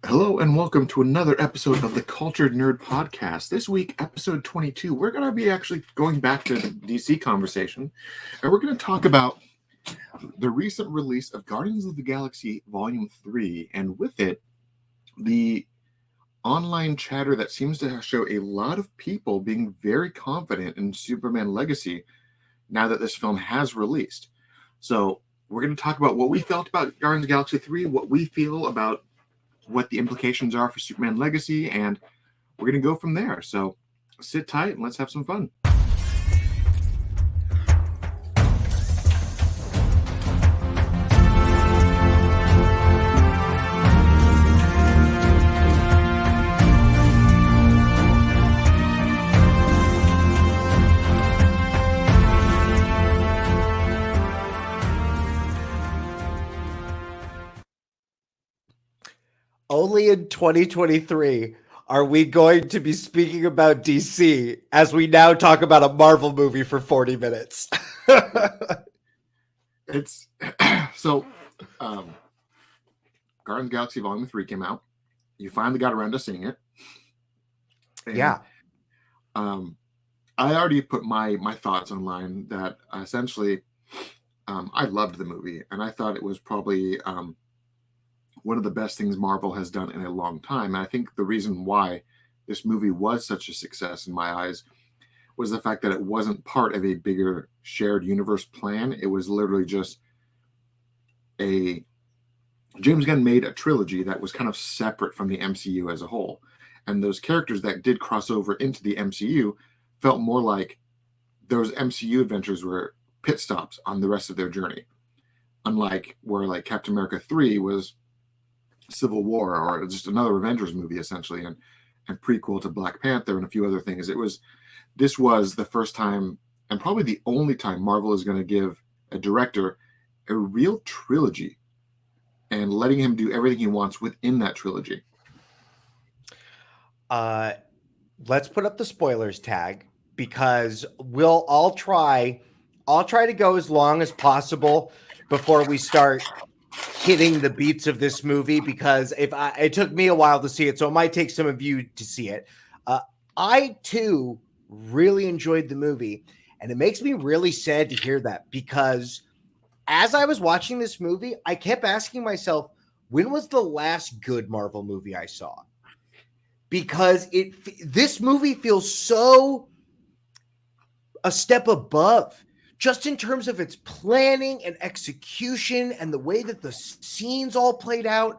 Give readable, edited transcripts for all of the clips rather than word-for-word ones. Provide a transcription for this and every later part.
Hello and welcome to another episode of the Cultured Nerd Podcast. This week, episode 22, we're going to be actually going back to the DC conversation, and we're going to talk about the recent release of Guardians of the Galaxy Volume 3, and with it, the online chatter that seems to show a lot of people being very confident in Superman Legacy now that this film has released. So we're going to talk about what we felt about Guardians of the Galaxy 3, what we feel about what the implications are for Superman Legacy, and we're going to go from there. So sit tight and let's have some fun. Only in 2023 are we going to be speaking about DC as we now talk about a Marvel movie for 40 minutes. It's so Guardians of the Galaxy Volume 3 came out. You finally got around to seeing it. And, yeah. I already put my thoughts online that essentially I loved the movie, and I thought it was probably one of the best things Marvel has done in a long time. And I think the reason why this movie was such a success in my eyes was the fact that it wasn't part of a bigger shared universe plan. It was literally just James Gunn made a trilogy that was kind of separate from the MCU as a whole. And those characters that did cross over into the MCU felt more like those MCU adventures were pit stops on the rest of their journey. Unlike where like Captain America 3 was Civil War or just another Avengers movie essentially, and prequel to Black Panther and a few other things. This was the first time and probably the only time Marvel is going to give a director a real trilogy and letting him do everything he wants within that trilogy. Let's put up the spoilers tag because I'll try to go as long as possible before we start hitting the beats of this movie, because it took me a while to see it, so it might take some of you to see it. I too really enjoyed the movie, and it makes me really sad to hear that, because as I was watching this movie, I kept asking myself, when was the last good Marvel movie I saw? Because this movie feels so a step above, just in terms of its planning and execution and the way that the scenes all played out.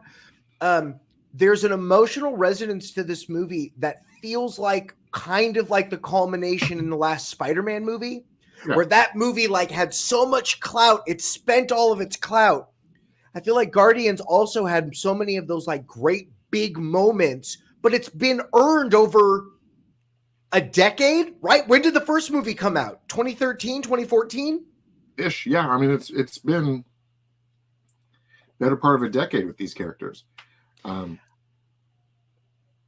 There's an emotional resonance to this movie that feels like kind of like the culmination in the last Spider-Man movie, where that movie like had so much clout, it spent all of its clout. I feel like Guardians also had so many of those like great big moments, but it's been earned over a decade, right? When did the first movie come out? 2013, 2014? Ish, yeah. I mean, it's been better part of a decade with these characters.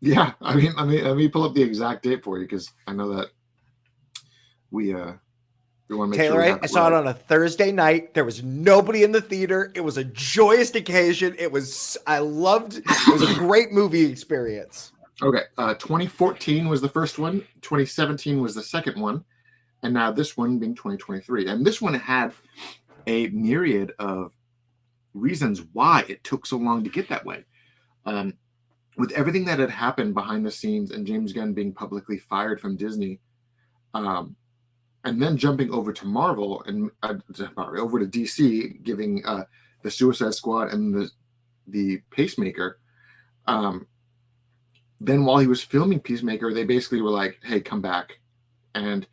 Yeah, I mean, let me pull up the exact date for you because I know that we want to make Taylor, sure. I saw it on a Thursday night. There was nobody in the theater. It was a joyous occasion. It was a great movie experience. Okay, 2014 was the first one, 2017 was the second one, and now this one being 2023. And this one had a myriad of reasons why it took so long to get that way. With everything that had happened behind the scenes and James Gunn being publicly fired from Disney, and then jumping over to Marvel and over to DC, giving the Suicide Squad and the Pacemaker. Then while he was filming Peacemaker, they basically were like, hey, come back. And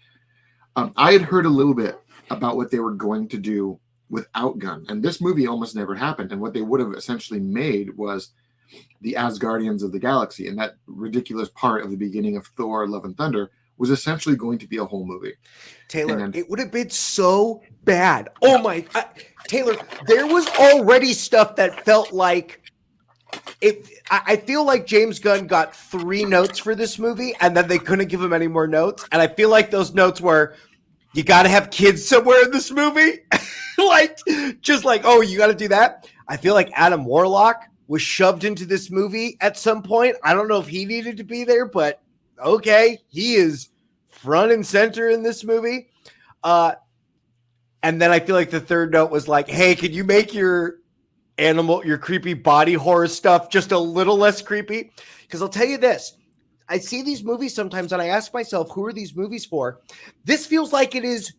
I had heard a little bit about what they were going to do without Gunn. And this movie almost never happened. And what they would have essentially made was the Asgardians of the Galaxy. And that ridiculous part of the beginning of Thor, Love and Thunder was essentially going to be a whole movie. Taylor, it would have been so bad. Oh my, Taylor, there was already stuff that felt like I feel like James Gunn got 3 notes for this movie and then they couldn't give him any more notes. And I feel like those notes were, you got to have kids somewhere in this movie. Like, just like, oh, you got to do that. I feel like Adam Warlock was shoved into this movie at some point. I don't know if he needed to be there, but okay, he is front and center in this movie. And then I feel like the third note was like, hey, could you make your creepy body horror stuff just a little less creepy? Because I'll tell you this, I see these movies sometimes and I ask myself, who are these movies for? This feels like it is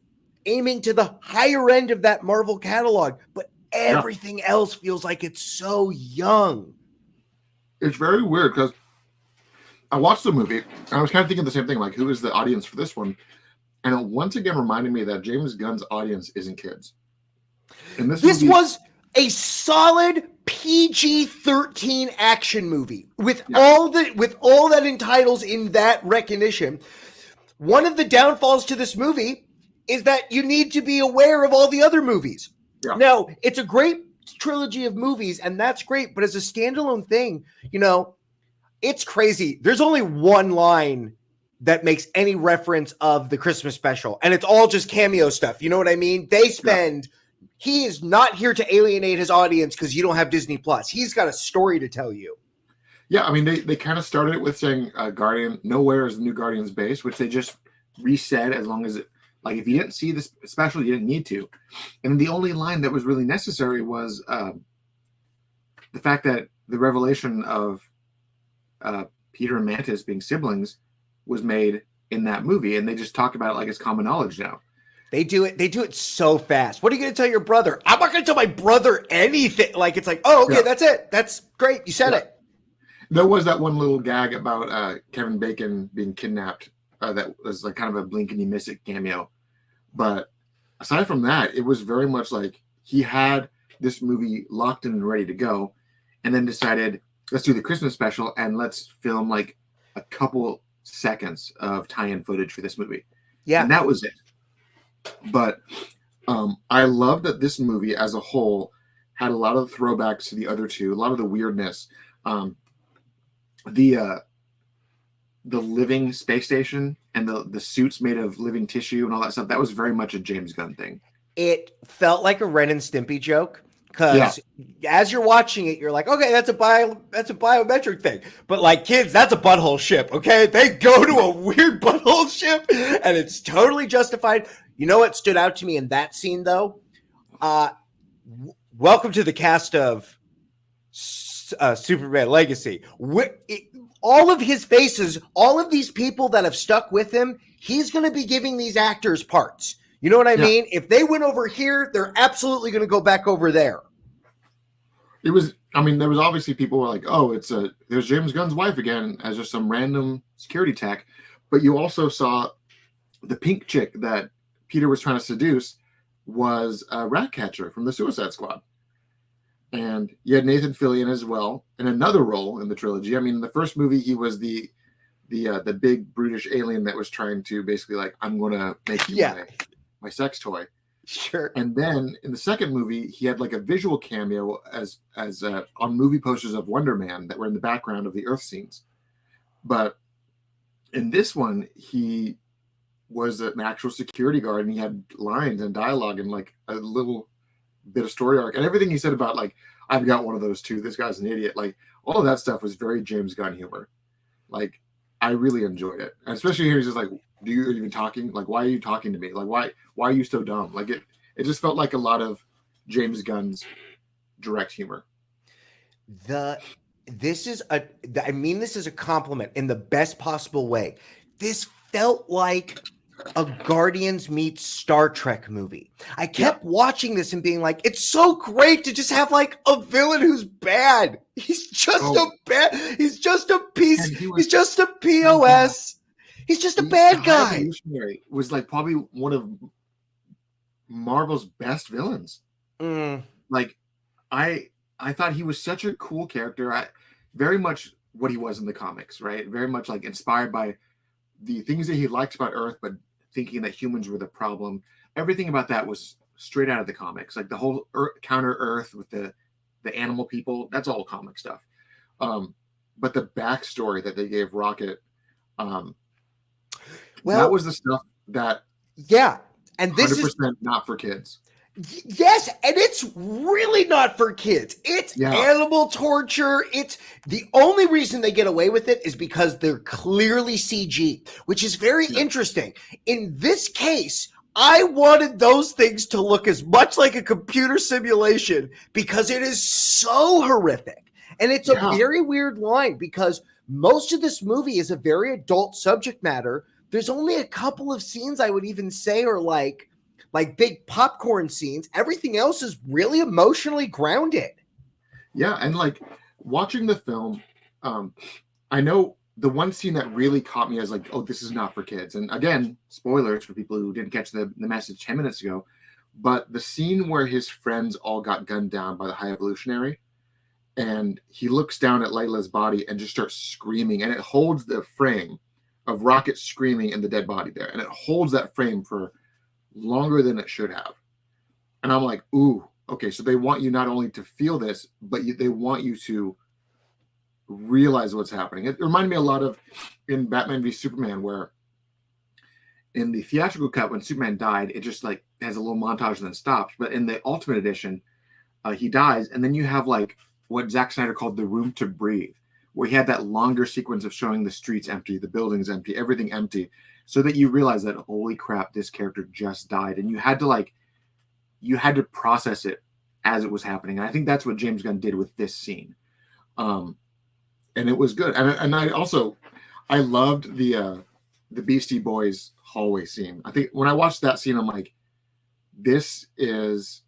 aiming to the higher end of that Marvel catalog, but everything else feels like it's so young. It's very weird because I watched the movie and I was kind of thinking the same thing, like, who is the audience for this one? And it once again reminded me that James Gunn's audience isn't kids. And this movie was a solid PG-13 action movie with all that entitles in that recognition. One of the downfalls to this movie is that you need to be aware of all the other movies. Yeah. Now, it's a great trilogy of movies, and that's great, but as a standalone thing, it's crazy. There's only one line that makes any reference of the Christmas special, and it's all just cameo stuff. You know what I mean? He is not here to alienate his audience because you don't have Disney Plus. He's got a story to tell you. Yeah, I mean, they kind of started it with saying Nowhere is the new Guardians base, which they just reset as long as it, like, if you didn't see this special, you didn't need to. And the only line that was really necessary was the fact that the revelation of Peter and Mantis being siblings was made in that movie, and they just talk about it like it's common knowledge now. They do it so fast. What are you going to tell your brother? I'm not going to tell my brother anything. Like, it's like, oh, okay, that's it. That's great. You said it. There was that one little gag about Kevin Bacon being kidnapped that was like kind of a blink and you miss it cameo. But aside from that, it was very much like he had this movie locked in and ready to go, and then decided, let's do the Christmas special and let's film like a couple seconds of tie-in footage for this movie. Yeah. And that was it. But I love that this movie as a whole had a lot of throwbacks to the other two, a lot of the weirdness. The living space station and the suits made of living tissue and all that stuff, that was very much a James Gunn thing. It felt like a Ren and Stimpy joke. Because as you're watching it, you're like, okay, that's a biometric thing. But like, kids, that's a butthole ship, okay? They go to a weird butthole ship, and it's totally justified. You know what stood out to me in that scene, though? Welcome to the cast of Superman Legacy. All of his faces, all of these people that have stuck with him, he's going to be giving these actors parts. You know what I mean? If they went over here, they're absolutely going to go back over there. There was obviously people were like, oh, there's James Gunn's wife again as just some random security tech. But you also saw the pink chick that Peter was trying to seduce was a rat catcher from the Suicide Squad. And you had Nathan Fillion as well in another role in the trilogy. I mean, in the first movie, he was the big brutish alien that was trying to basically like, I'm going to make you my sex toy. Sure. And then in the second movie, he had like a visual cameo as on movie posters of Wonder Man that were in the background of the Earth scenes. But in this one, he was an actual security guard, and he had lines and dialogue and like a little bit of story arc, and everything he said about like, I've got one of those too, this guy's an idiot, like all of that stuff was very James Gunn humor. Like, I really enjoyed it, and especially here he's just like, do you even talking? Like, why are you talking to me? Like, why are you so dumb? Like, it just felt like a lot of James Gunn's direct humor. This is a compliment in the best possible way. This felt like a Guardians meets Star Trek movie. I kept watching this and being like, it's so great to just have like a villain who's bad. He's just he's just a piece. He's just a POS. He's just a bad guy. Was like probably one of Marvel's best villains. Like, I thought he was such a cool character. Very much what he was in the comics, right? Very much like inspired by the things that he liked about Earth, but thinking that humans were the problem. Everything about that was straight out of the comics. Like the whole counter Earth with the animal people, that's all comic stuff. But the backstory that they gave Rocket, that was the stuff that and this 100% not for kids. Yes, and it's really not for kids. It's Yeah, animal torture. It's the only reason they get away with it is because they're clearly CG, which is very yeah, interesting. In this case, I wanted those things to look as much like a computer simulation because it is so horrific. And it's a yeah, very weird line because most of this movie is a very adult subject matter. There's only a couple of scenes I would even say are like big popcorn scenes. Everything else is really emotionally grounded. yeah. And like watching the film, um, I know the one scene that really caught me as like, oh, this is not for kids. And again, spoilers for people who didn't catch the message 10 minutes ago. But the scene where his friends all got gunned down by the High Evolutionary, and he looks down at Layla's body and just starts screaming, and it holds the frame of Rocket screaming and the dead body there, and it holds that frame for longer than it should have. And I'm like, ooh, okay, so they want you not only to feel this, but they want you to realize what's happening. It reminded me a lot of in Batman v Superman, where in the theatrical cut when Superman died, it just like has a little montage and then stops. But in the Ultimate Edition, he dies, and then you have like what Zack Snyder called the room to breathe, where he had that longer sequence of showing the streets empty, the buildings empty, everything empty, so that you realize that holy crap, this character just died, and you had to process it as it was happening. And I think that's what James Gunn did with this scene, and it was good. And I also I loved the Beastie Boys hallway scene. I think when I watched that scene, I'm like, this is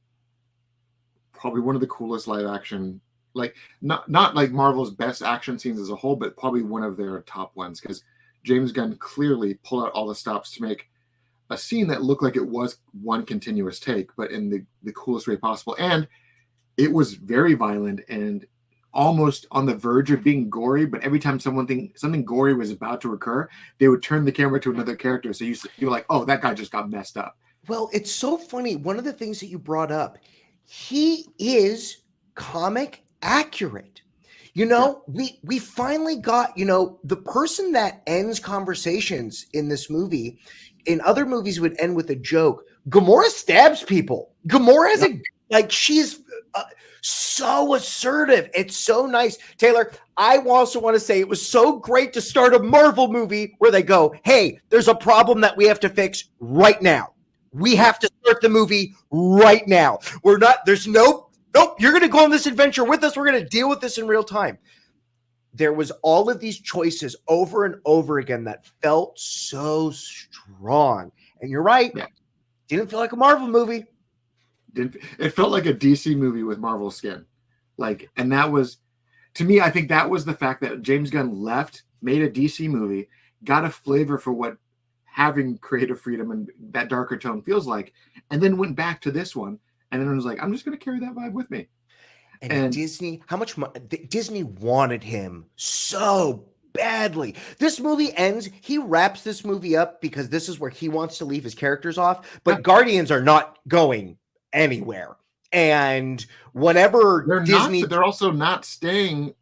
probably one of the coolest live action, like not like Marvel's best action scenes as a whole, but probably one of their top ones, because James Gunn clearly pulled out all the stops to make a scene that looked like it was one continuous take, but in the coolest way possible. And it was very violent and almost on the verge of being gory, but every time something gory was about to occur, they would turn the camera to another character, so you're like, oh, that guy just got messed up. Well, it's so funny. One of the things that you brought up, he is comic accurate. Yeah, We finally got, the person that ends conversations in this movie, in other movies would end with a joke. Gamora stabs people. Gamora is yeah, she's so assertive. It's so nice. Taylor, I also want to say it was so great to start a Marvel movie where they go, hey, there's a problem that we have to fix right now. We yeah, have to start the movie right now. We're not, there's nope, you're going to go on this adventure with us. We're going to deal with this in real time. There was all of these choices over and over again that felt so strong. And you're right. yeah. Didn't feel like a Marvel movie. It felt like a DC movie with Marvel skin, like, and that was, to me, I think that was the fact that James Gunn left, made a DC movie, got a flavor for what having creative freedom and that darker tone feels like, and then went back to this one, and then was like, I'm just going to carry that vibe with me. And And Disney, how much money Disney wanted him so badly. This movie ends, he wraps this movie up because this is where he wants to leave his characters off, yeah, but Guardians are not going anywhere. And whatever they're not, but Disney they're also not staying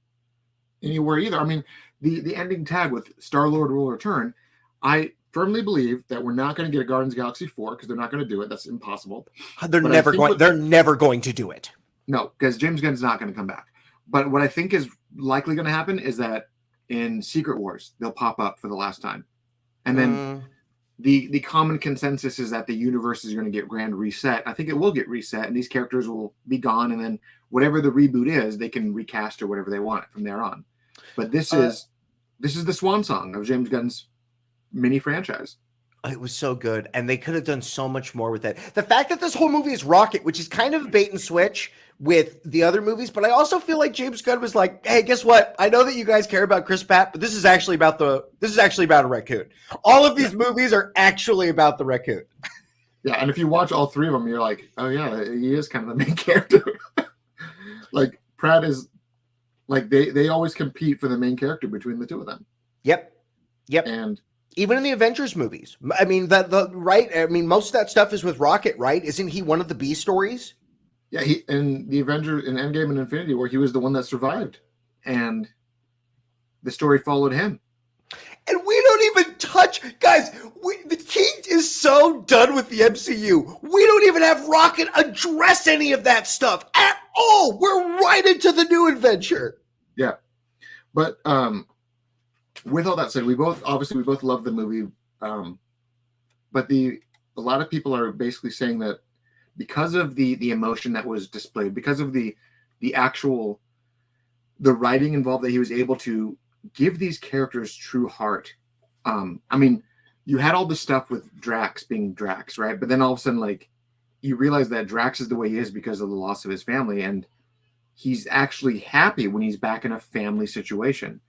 anywhere either. I mean, the ending tag with Star Lord will return. I firmly believe that we're not going to get a Guardians of the Galaxy 4, because they're not going to do it. That's impossible. But I think they're never going to do it. no, because James Gunn's not going to come back. But what I think is likely going to happen is that in Secret Wars, they'll pop up for the last time. And then Mm, the common consensus is that the universe is going to get grand reset. I think it will get reset, and these characters will be gone, and then whatever the reboot is, they can recast or whatever they want from there on. But uh, this is the swan song of James Gunn's mini franchise. it was so good, and they could have done so much more with it. The fact that this whole movie is Rocket, which is kind of a bait and switch with the other movies, but I also feel like James Gunn was like, "Hey, guess what? I know that you guys care about Chris Pratt, but this is actually about a raccoon. All of these movies are actually about the raccoon." Yeah, and if you watch all three of them, you're like, oh yeah, he is kind of the main character. Like Pratt is like they always compete for the main character between the two of them. Yep, yep. And Even in the Avengers movies, I mean that the right. I mean, most of that stuff is with Rocket, right? Isn't he one of the B stories? yeah, he in the Avenger in Endgame and Infinity War, he was the one that survived, and the story followed him. And we don't even touch, guys. The king is so done with the MCU. We don't even have Rocket address any of that stuff at all. We're right into the new adventure. Yeah, but with all that said, we both love the movie, but a lot of people are basically saying that because of the emotion that was displayed, because of the actual the writing involved, that he was able to give these characters true heart. I mean, you had all the stuff with Drax being Drax, right? But then all of a sudden, like, you realize that Drax is the way he is because of the loss of his family, and he's actually happy when he's back in a family situation.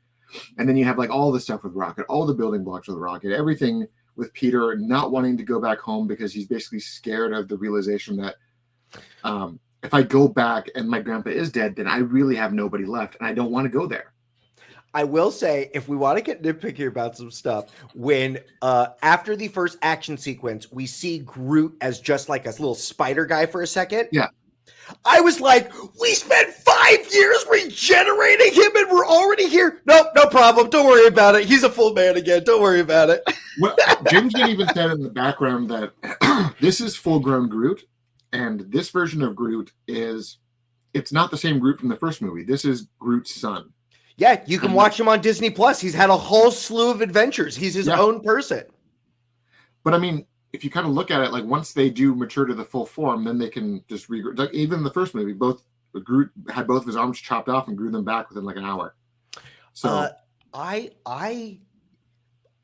And then you have like all the stuff with Rocket, all the building blocks with Rocket, everything with Peter not wanting to go back home because he's basically scared of the realization that if I go back and my grandpa is dead, then I really have nobody left, and I don't want to go there. I will say, if we want to get nitpicky about some stuff, when after the first action sequence, we see Groot as just like a little spider guy for a second. Yeah. I was like, we spent 5 years regenerating him and we're already here. Nope, no problem. Don't worry about it. He's a full man again. Don't worry about it. Well, James Gunn even said in the background that this is full-grown Groot, and this version of Groot it's not the same Groot from the first movie. This is Groot's son. Yeah, you can watch him on Disney Plus. He's had a whole slew of adventures. He's his own person. But I mean, if you kind of look at it, like once they do mature to the full form, then they can just regrow. Like even in the first movie, Groot had both of his arms chopped off and grew them back within like an hour. So I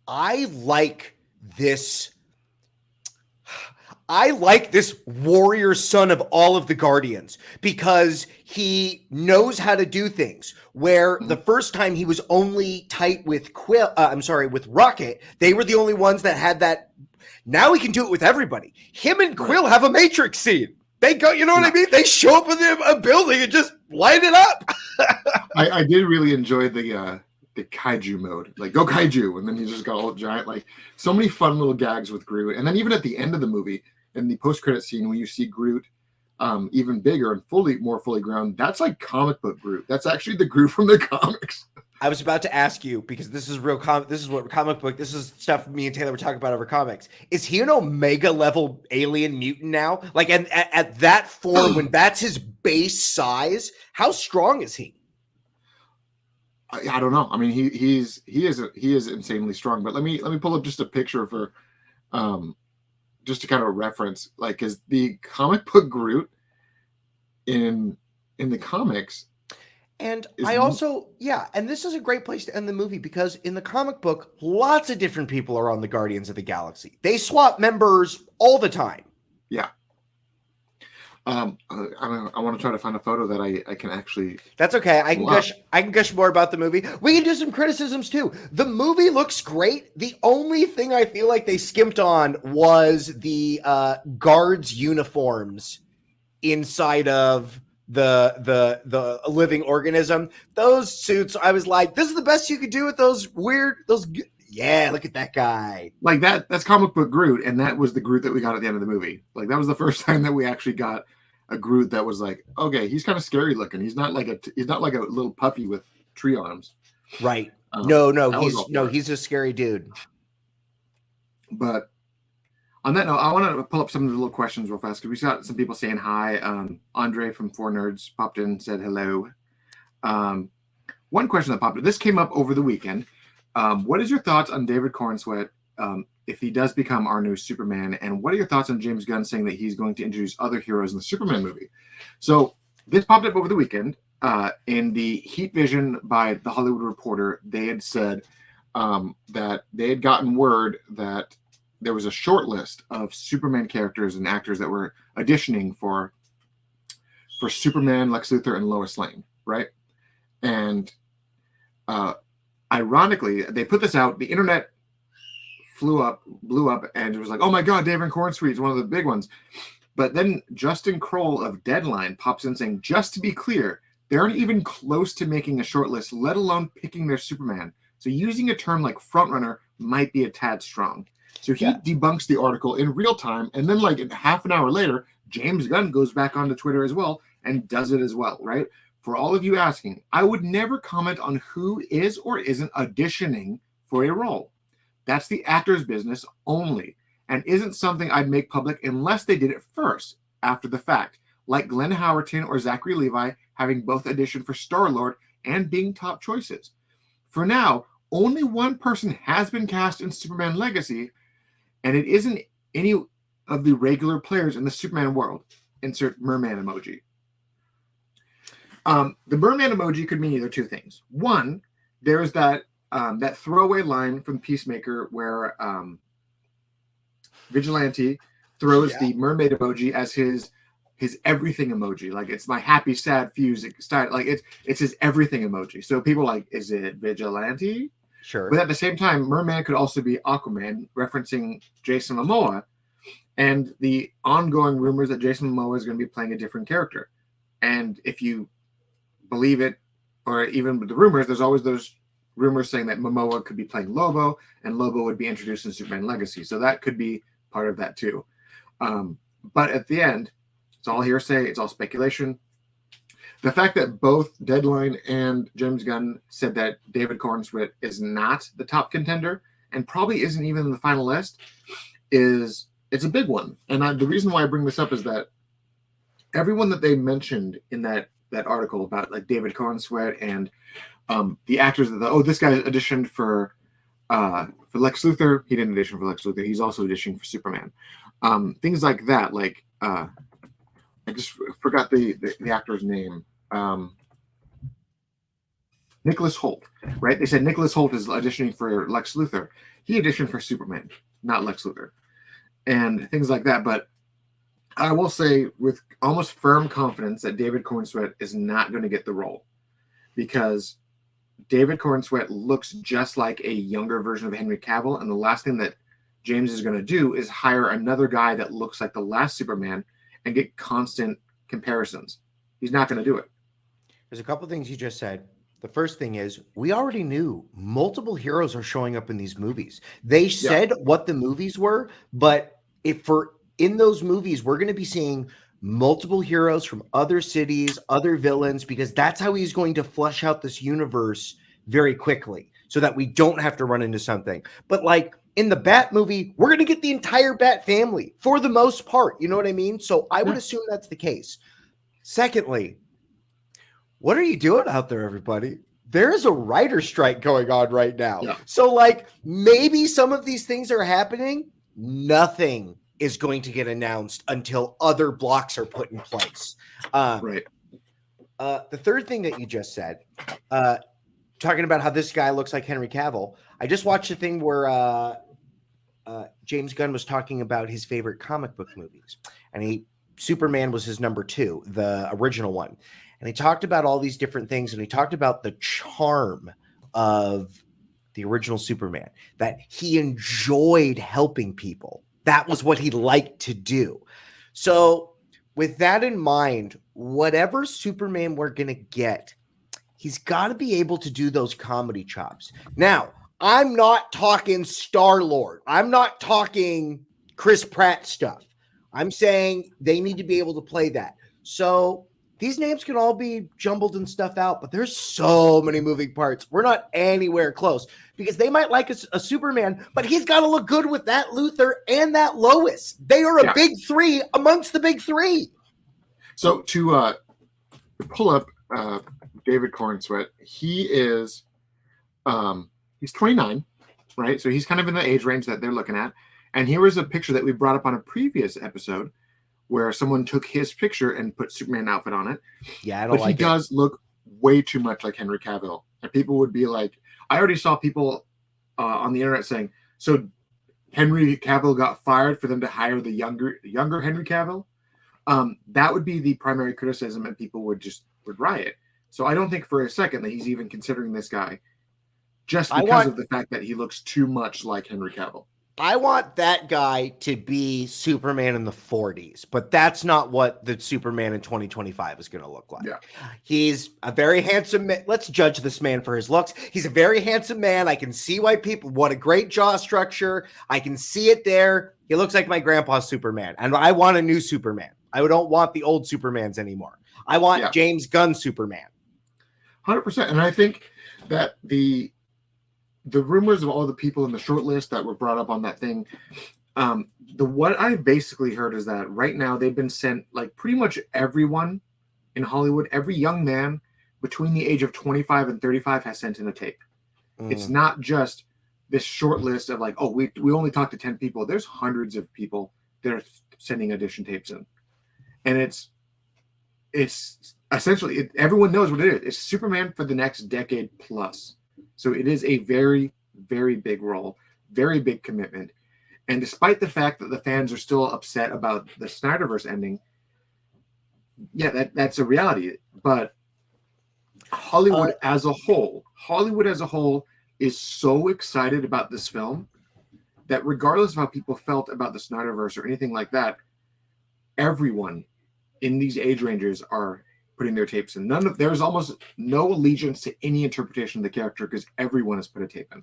like this. I like this warrior son of all of the Guardians because he knows how to do things. Where the first time he was only tight with with Rocket, they were the only ones that had that. Now he can do it with everybody. Him and Quill have a Matrix scene. They go, you know what I mean? They show up in a building and just light it up. I did really enjoy the kaiju mode, like go kaiju, and then he just got all giant. Like so many fun little gags with Groot, and then even at the end of the movie, in the post-credit scene, when you see Groot even bigger and more fully grown, that's like comic book Groot. That's actually the Groot from the comics. I was about to ask you, because this is real this is what comic book, this is stuff me and Taylor were talking about over comics. Is he an Omega level alien mutant now? Like at that form, when that's his base size, how strong is he? I don't know. I mean, he is insanely strong. But let me pull up just a picture for just to kind of reference, like, is the comic book Groot in the comics. And I also, and this is a great place to end the movie, because in the comic book, lots of different people are on the Guardians of the Galaxy. They swap members all the time. Yeah. I want to try to find a photo that I can actually. That's okay. I can gush more about the movie. We can do some criticisms too. The movie looks great. The only thing I feel like they skimped on was the guards' uniforms inside of the living organism. Those suits, I was like, this is the best you could do with those yeah, look at that guy. Like that's comic book Groot, and that was the Groot that we got at the end of the movie. Like that was the first time that we actually got a Groot that was like, okay, he's kind of scary looking. He's not like a little puppy with tree arms. Right. He's a scary dude. But on that note, I want to pull up some of the little questions real fast, because we got some people saying hi. Andre from Four Nerds popped in and said hello. One question that popped in. This came up over the weekend. What is your thoughts on David Corenswet if he does become our new Superman? And what are your thoughts on James Gunn saying that he's going to introduce other heroes in the Superman movie? So this popped up over the weekend. In the Heat Vision by The Hollywood Reporter, they had said that they had gotten word that there was a short list of Superman characters and actors that were auditioning for Superman, Lex Luthor, and Lois Lane, right? And ironically, they put this out. The internet blew up, and it was like, oh my God, David Corenswet is one of the big ones. But then Justin Kroll of Deadline pops in saying, just to be clear, they aren't even close to making a short list, let alone picking their Superman. So using a term like frontrunner might be a tad strong. So he debunks the article in real time, and then like half an hour later, James Gunn goes back onto Twitter as well and does it as well, right? For all of you asking, I would never comment on who is or isn't auditioning for a role. That's the actor's business only, and isn't something I'd make public unless they did it first, after the fact, like Glenn Howerton or Zachary Levi having both auditioned for Star-Lord and being top choices. For now, only one person has been cast in Superman Legacy, and it isn't any of the regular players in the Superman world. Insert merman emoji. The merman emoji could mean either two things. One, there's that throwaway line from Peacemaker where Vigilante throws the mermaid emoji as his everything emoji. Like, it's my happy, sad fuse style. Like, it's his everything emoji. So people are like, is it Vigilante? Sure. But at the same time, Merman could also be Aquaman, referencing Jason Momoa, and the ongoing rumors that Jason Momoa is going to be playing a different character. And if you believe it, or even with the rumors, there's always those rumors saying that Momoa could be playing Lobo, and Lobo would be introduced in Superman Legacy. So that could be part of that too. But at the end, it's all hearsay. It's all speculation. The fact that both Deadline and James Gunn said that David Corenswet is not the top contender and probably isn't even in the final list it's a big one. And the reason why I bring this up is that everyone that they mentioned in that article about like David Corenswet and the actors that this guy auditioned for Lex Luthor. He didn't audition for Lex Luthor. He's also auditioning for Superman. Things like that. Like I just forgot the actor's name. Nicholas Hoult, right? They said Nicholas Hoult is auditioning for Lex Luthor. He auditioned for Superman, not Lex Luthor, and things like that. But I will say with almost firm confidence that David Corenswet is not going to get the role, because David Corenswet looks just like a younger version of Henry Cavill, and the last thing that James is going to do is hire another guy that looks like the last Superman and get constant comparisons. He's not going to do it. There's a couple of things you just said. The first thing is, we already knew multiple heroes are showing up in these movies. They said what the movies were, but in those movies, we're going to be seeing multiple heroes from other cities, other villains, because that's how he's going to flesh out this universe very quickly so that we don't have to run into something. But like in the Bat movie, we're going to get the entire Bat family for the most part. You know what I mean? So I would assume that's the case. Secondly, what are you doing out there, everybody? There's a writer strike going on right now. Yeah. So like maybe some of these things are happening. Nothing is going to get announced until other blocks are put in place. Right. The third thing that you just said, talking about how this guy looks like Henry Cavill. I just watched a thing where James Gunn was talking about his favorite comic book movies, and Superman was his number 2, the original one. And he talked about all these different things, and he talked about the charm of the original Superman, that he enjoyed helping people. That was what he liked to do. So with that in mind, whatever Superman we're going to get, he's got to be able to do those comedy chops. Now, I'm not talking Star-Lord. I'm not talking Chris Pratt stuff. I'm saying they need to be able to play that. So these names can all be jumbled and stuff out, but there's so many moving parts. We're not anywhere close, because they might like a Superman, but he's got to look good with that Luthor and that Lois. They are a big 3 amongst the big 3. So to pull up David Corenswet, he is he's 29, right? So he's kind of in the age range that they're looking at. And here was a picture that we brought up on a previous episode where someone took his picture and put Superman outfit on it. Yeah, I don't like it. He does look way too much like Henry Cavill. And people would be like, I already saw people on the internet saying, so Henry Cavill got fired for them to hire the younger Henry Cavill. That would be the primary criticism, and people would riot. So I don't think for a second that he's even considering this guy, just because of the fact that he looks too much like Henry Cavill. I want that guy to be Superman in the 40s, but that's not what the Superman in 2025 is going to look like. Yeah. He's a very handsome man. Let's judge this man for his looks. He's a very handsome man. I can see why what a great jaw structure. I can see it there. He looks like my grandpa's Superman, and I want a new Superman. I don't want the old Supermans anymore. I want James Gunn Superman. 100%. And I think that the the rumors of all the people in the short list that were brought up on that thing. The what I basically heard is that right now they've been sent, like, pretty much everyone in Hollywood, every young man between the age of 25 and 35 has sent in a tape. It's not just this short list of like, oh, we only talked to 10 people. There's hundreds of people that are sending audition tapes in, and it's essentially everyone knows what it is. It's Superman for the next decade plus. So it is a very, very big role, very big commitment. And despite the fact that the fans are still upset about the Snyderverse ending, yeah, that's a reality. But Hollywood as a whole is so excited about this film that regardless of how people felt about the Snyderverse or anything like that, everyone in these age ranges are putting their tapes in. There's almost no allegiance to any interpretation of the character because everyone has put a tape in.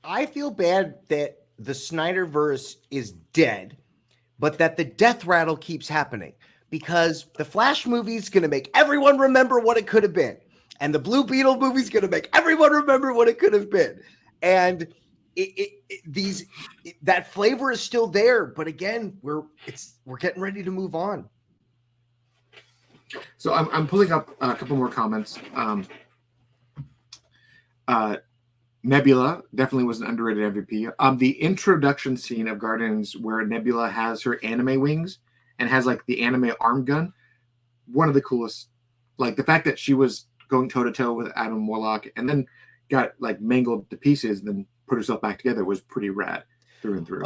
I feel bad that the Snyderverse is dead, but that the death rattle keeps happening because the Flash movie is going to make everyone remember what it could have been. And the Blue Beetle movie is going to make everyone remember what it could have been. And that flavor is still there, but again, we're getting ready to move on. So I'm pulling up a couple more comments. Nebula definitely was an underrated MVP. The introduction scene of Guardians where Nebula has her anime wings and has like the anime arm gun, one of the coolest. Like the fact that she was going toe to toe with Adam Warlock and then got like mangled to pieces, and then put herself back together was pretty rad through and through.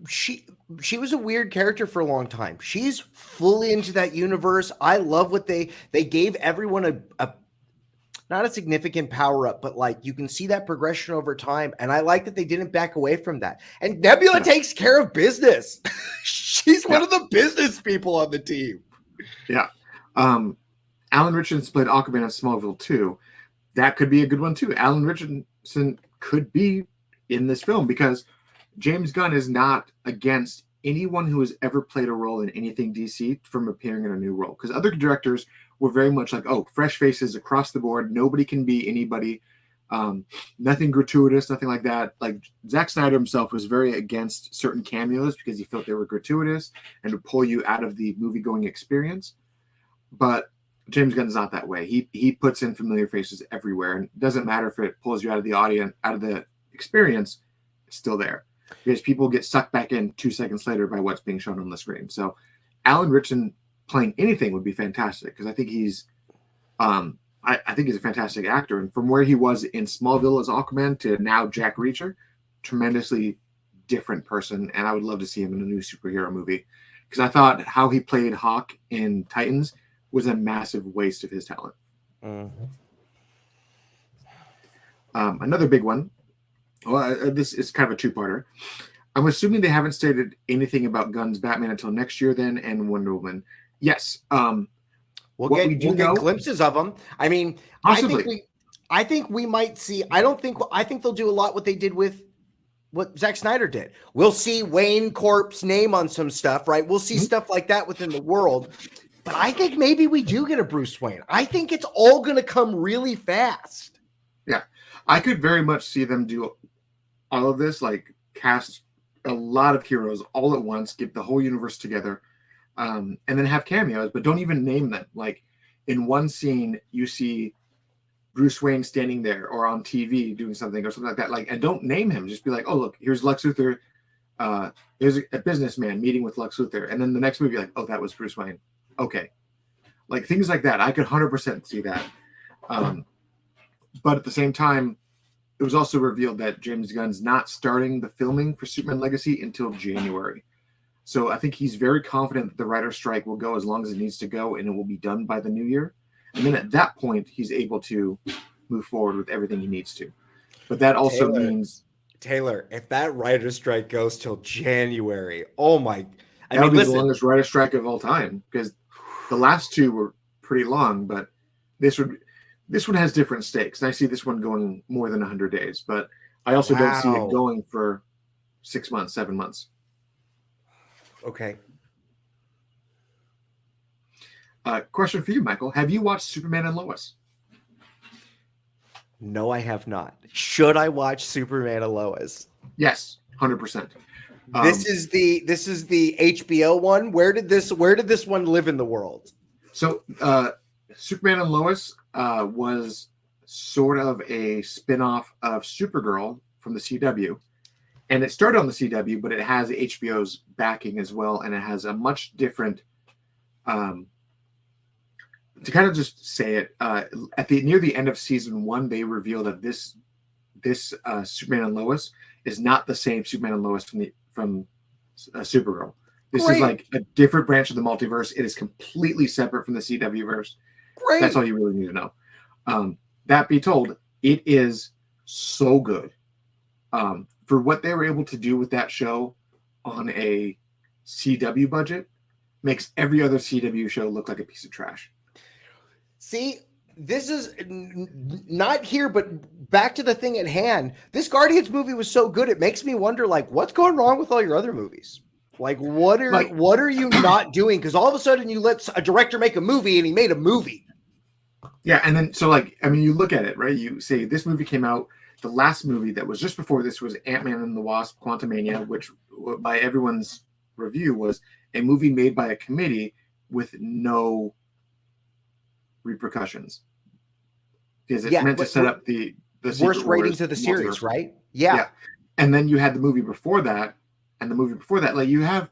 She was a weird character for a long time. She's fully into that universe. I love what they gave everyone a not a significant power up, but like you can see that progression over time. And I like that they didn't back away from that. And Nebula takes care of business. She's one of the business people on the team. Yeah. Alan Richardson played Aquaman in Smallville 2. That could be a good one too. Alan Richardson could be in this film because James Gunn is not against anyone who has ever played a role in anything DC from appearing in a new role. Because other directors were very much like, oh, fresh faces across the board. Nobody can be anybody. Nothing gratuitous, nothing like that. Like Zack Snyder himself was very against certain cameos because he felt they were gratuitous and to pull you out of the movie-going experience. But James Gunn's not that way. He puts in familiar faces everywhere, and it doesn't matter if it pulls you out of the audience, out of the experience, it's still there. Because people get sucked back in 2 seconds later by what's being shown on the screen. So Alan Richardson playing anything would be fantastic because I think he's I think he's a fantastic actor. And from where he was in Smallville as Aquaman to now Jack Reacher, tremendously different person. And I would love to see him in a new superhero movie because I thought how he played Hawk in Titans was a massive waste of his talent. Mm-hmm. Another big one. Well, this is kind of a two-parter. I'm assuming they haven't stated anything about Gunn's Batman until next year, then, and Wonder Woman. Yes. We'll get glimpses of them. I mean, possibly. I think we might see. I think they'll do a lot what they did with what Zack Snyder did. We'll see Wayne Corp's name on some stuff, right? We'll see stuff like that within the world. But I think maybe we do get a Bruce Wayne. I think it's all going to come really fast. Yeah, I could very much see them do all of this, like cast a lot of heroes all at once, get the whole universe together, and then have cameos, but don't even name them. Like in one scene, you see Bruce Wayne standing there or on TV doing something or something like that. Like, and don't name him. Just be like, oh, look, here's Lex Luthor. Here's a businessman meeting with Lex Luthor. And then the next movie, like, oh, that was Bruce Wayne. Okay. Like things like that. I could 100% see that. But at the same time, it was also revealed that James Gunn's not starting the filming for Superman Legacy until January. So I think he's very confident that the writer's strike will go as long as it needs to go and it will be done by the new year. And then at that point, he's able to move forward with everything he needs to. But that also means... Taylor, if that writer's strike goes till January, oh my... That would be the longest writer's strike of all time because the last two were pretty long, but this one has different stakes. And I see this one going more than 100 days, but I also don't see it going for 6 months, 7 months. Okay. Question for you, Michael. Have you watched Superman and Lois? No, I have not. Should I watch Superman and Lois? Yes, 100%. This is the HBO one. Where did this one live in the world? So Superman and Lois was sort of a spin-off of Supergirl from the CW. And it started on the CW, but it has HBO's backing as well, and it has a much different to kind of just say it, at the near the end of season 1, they reveal that this Superman and Lois is not the same Superman and Lois from Supergirl. This Great. is like a different branch of the multiverse. It is completely separate from the CW verse. Great. That's all you really need to know. That be told, it is so good. For what they were able to do with that show on a CW budget, makes every other CW show look like a piece of trash. See, this is not here, but back to the thing at hand. This Guardians movie was so good, it makes me wonder, like, what's going wrong with all your other movies? Like, what are you not doing? Because all of a sudden you let a director make a movie and he made a movie. Yeah, and then so like, I mean, you look at it, right? You say this movie came out. The last movie that was just before this was Ant-Man and the Wasp: Quantumania, which by everyone's review was a movie made by a committee with no repercussions, because it's meant to set up the worst ratings of the series, right? Yeah. And then you had the movie before that, and the movie before that, like you have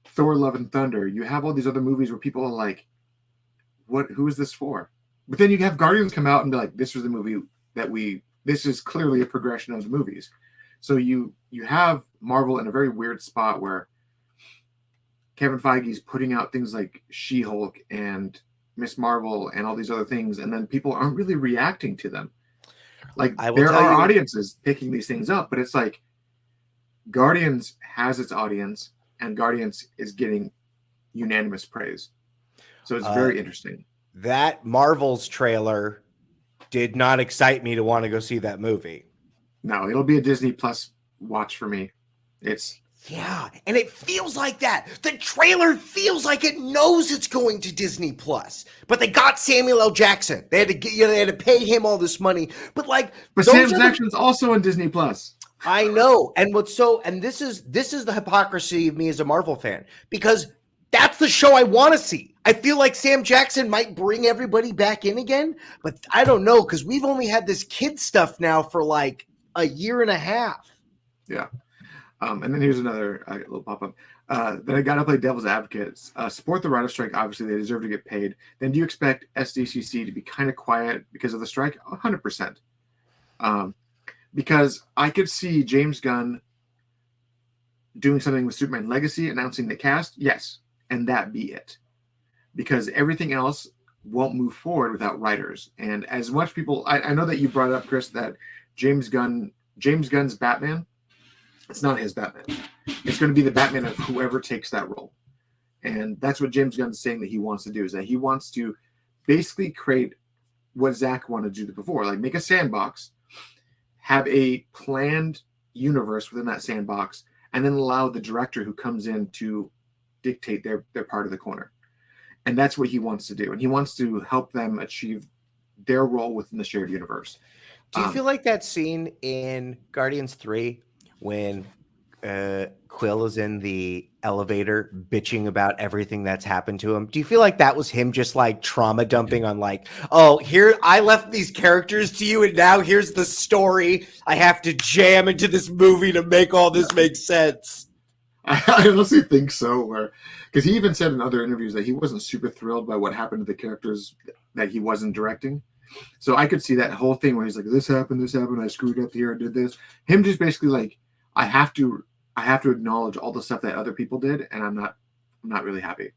Thor: Love and Thunder, you have all these other movies where people are like, who is this for? But then you have Guardians come out and be like, this was the movie this is clearly a progression of the movies. So you have Marvel in a very weird spot where Kevin Feige's putting out things like She-Hulk and Miss Marvel and all these other things, and then people aren't really reacting to them. Like, there are audiences picking these things up, but it's like Guardians has its audience, and Guardians is getting unanimous praise. So it's very interesting. That Marvel's trailer did not excite me to want to go see that movie. No, it'll be a Disney Plus watch for me. Yeah, and it feels like that. The trailer feels like it knows it's going to Disney Plus, but they got Samuel L. Jackson. They had to they had to pay him all this money. But Sam Jackson's also on Disney Plus. I know, and this is the hypocrisy of me as a Marvel fan, because that's the show I want to see. I feel like Sam Jackson might bring everybody back in again, but I don't know, because we've only had this kid stuff now for like a year and a half. Yeah. And then here's another little pop-up. Then I got to play devil's advocate. Support the writer strike. Obviously, they deserve to get paid. Then do you expect SDCC to be kind of quiet because of the strike? 100%. Because I could see James Gunn doing something with Superman Legacy, announcing the cast. Yes. And that be it. Because everything else won't move forward without writers. And as much people, I know that you brought up, Chris, that James Gunn's Batman, it's not his Batman. It's going to be the Batman of whoever takes that role. And that's what James Gunn is saying that he wants to do, is that he wants to basically create what Zach wanted to do before, like make a sandbox, have a planned universe within that sandbox, and then allow the director who comes in to dictate their part of the corner. And that's what he wants to do. And he wants to help them achieve their role within the shared universe. Do you feel like that scene in Guardians 3 when Quill is in the elevator bitching about everything that's happened to him? Do you feel like that was him just like trauma dumping on like, oh, here, I left these characters to you and now here's the story I have to jam into this movie to make all this make sense? I honestly think so, because he even said in other interviews that he wasn't super thrilled by what happened to the characters that he wasn't directing. So I could see that whole thing where he's like, this happened, I screwed up here, I did this. Him just basically like, I have to acknowledge all the stuff that other people did, and I'm not really happy.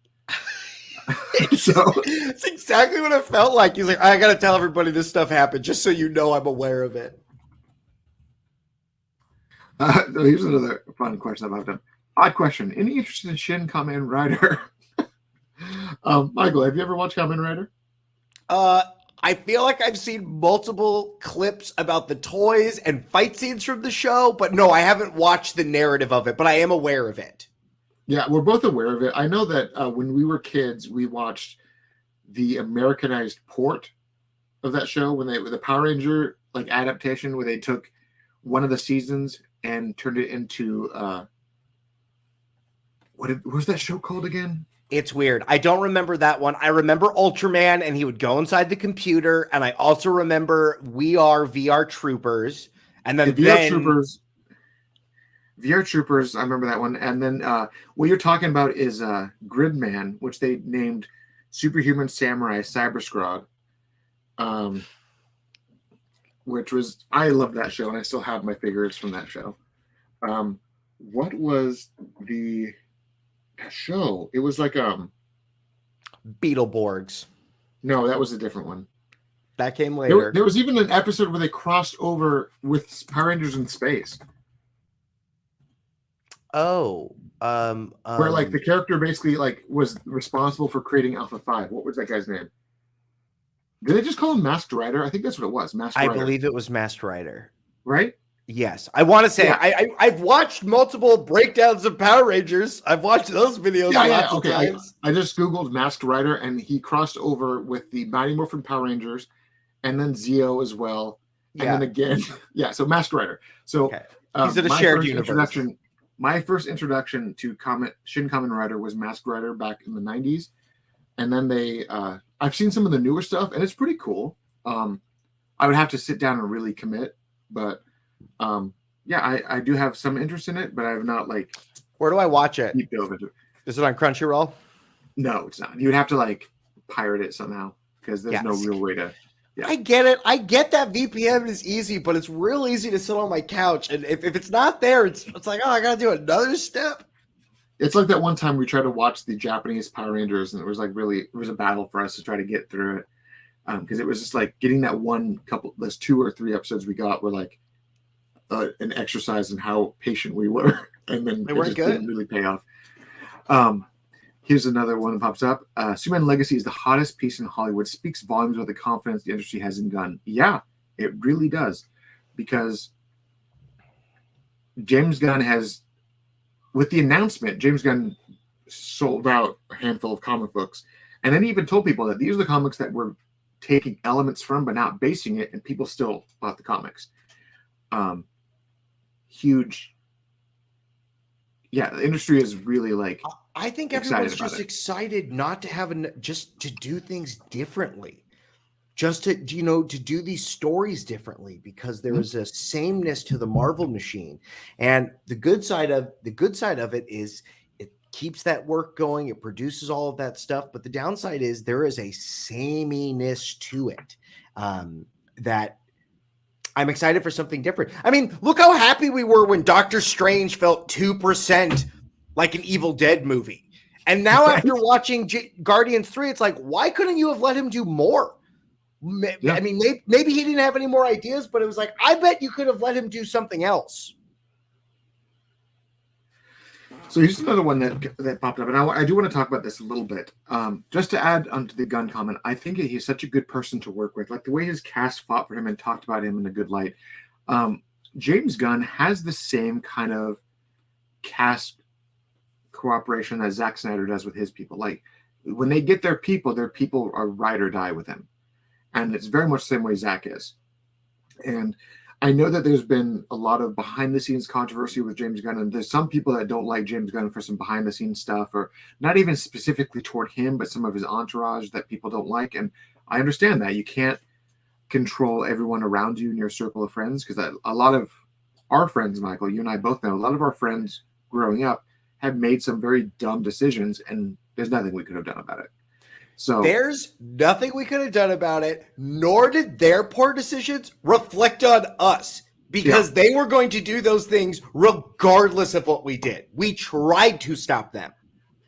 So it's exactly what it felt like. He's like, I gotta tell everybody this stuff happened just so you know I'm aware of it. Here's another fun question about them. Odd question. Any interest in Shin Kamen Rider? Michael, have you ever watched Kamen Rider? I feel like I've seen multiple clips about the toys and fight scenes from the show, but no, I haven't watched the narrative of it, but I am aware of it. Yeah, we're both aware of it. I know that when we were kids, we watched the Americanized port of that show when the Power Ranger like adaptation where they took one of the seasons and turned it into what was that show called again? It's weird. I don't remember that one. I remember Ultraman, and he would go inside the computer, and I also remember We Are VR Troopers, and then VR Troopers, I remember that one. And then what you're talking about is Gridman, which they named Superhuman Samurai Cyber Squad, which was, I love that show, and I still have my figures from that show. What was that show? It was like Beetleborgs. No, that was a different one. That came later. There was even an episode where they crossed over with Power Rangers in space. Oh, where like the character basically like was responsible for creating Alpha 5. What was that guy's name? Did they just call him Masked Rider? I think that's what it was. Masked Rider. I believe it was Masked Rider. Right? Yes. I want to say I've watched multiple breakdowns of Power Rangers. I've watched those videos. Yeah. Okay. I just Googled Masked Rider, and he crossed over with the Mighty Morphin Power Rangers and then Zeo as well. And then again. Yeah. So Masked Rider. So he's in a shared universe. My first introduction to Shin Kamen Rider was Masked Rider back in the 90s. And then I've seen some of the newer stuff, and it's pretty cool. I would have to sit down and really commit, but I do have some interest in it, but I have not like. Where do I watch it? Deep dove into it. Is it on Crunchyroll? No, it's not. You would have to like pirate it somehow because there's no real way to. Yeah. I get it. I get that VPN is easy, but it's real easy to sit on my couch. And if it's not there, it's like, oh, I got to do another step. It's like that one time we tried to watch the Japanese Power Rangers, and it was a battle for us to try to get through it. Because it was just like getting that those 2 or 3 episodes we got were like an exercise in how patient we were. And then it just didn't really pay off. Here's another one that pops up. Superman Legacy is the hottest piece in Hollywood. Speaks volumes about the confidence the industry has in Gunn. Yeah, it really does. Because James Gunn has, with the announcement, James Gunn sold out a handful of comic books. And then he even told people that these are the comics that we're taking elements from but not basing it, and people still bought the comics. Huge. Yeah, the industry is really like. I think everyone's just excited not to have just to do things differently, just to do these stories differently, because there is a sameness to the Marvel machine, and the good side of it is it keeps that work going. It produces all of that stuff, but the downside is there is a sameness to it that. I'm excited for something different. I mean, look how happy we were when Doctor Strange felt 2% like an Evil Dead movie. And now after watching Guardians 3, it's like, why couldn't you have let him do more? Yeah. I mean, maybe he didn't have any more ideas, but it was like, I bet you could have let him do something else. So here's another one that popped up, and I do want to talk about this a little bit. Just to add onto the Gunn comment, I think he's such a good person to work with. Like the way his cast fought for him and talked about him in a good light. James Gunn has the same kind of cast cooperation that Zack Snyder does with his people. Like when they get their people are ride or die with him, and it's very much the same way Zack is. And I know that there's been a lot of behind-the-scenes controversy with James Gunn, and there's some people that don't like James Gunn for some behind-the-scenes stuff, or not even specifically toward him, but some of his entourage that people don't like. And I understand that. You can't control everyone around you in your circle of friends, because a lot of our friends, Michael, you and I both know, a lot of our friends growing up have made some very dumb decisions, and there's nothing we could have done about it. So there's nothing we could have done about it, nor did their poor decisions reflect on us, because they were going to do those things regardless of what we did. We tried to stop them.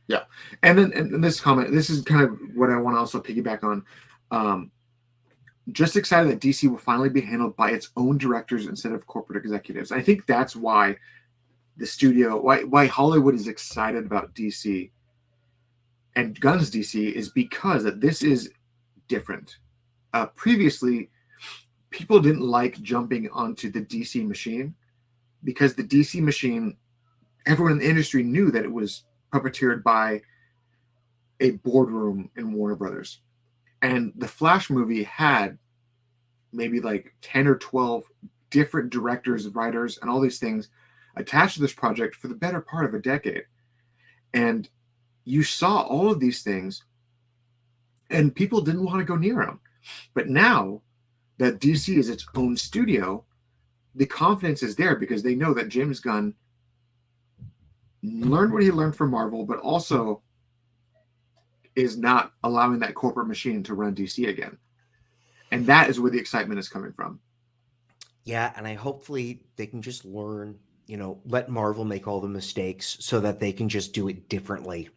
Yeah. And then in this comment, this is kind of what I want to also piggyback on. Just excited that DC will finally be handled by its own directors instead of corporate executives. I think that's why the studio, why Hollywood is excited about DC and Gunn's DC, is because that this is different. Previously, people didn't like jumping onto the DC machine because the DC machine, everyone in the industry knew that it was puppeteered by a boardroom in Warner Brothers. And the Flash movie had maybe like 10 or 12 different directors, writers, and all these things attached to this project for the better part of a decade. And you saw all of these things, and people didn't want to go near them. But now that DC is its own studio, the confidence is there because they know that James Gunn learned what he learned from Marvel, but also is not allowing that corporate machine to run DC again. And that is where the excitement is coming from. Yeah, and I hopefully they can just learn, let Marvel make all the mistakes so that they can just do it differently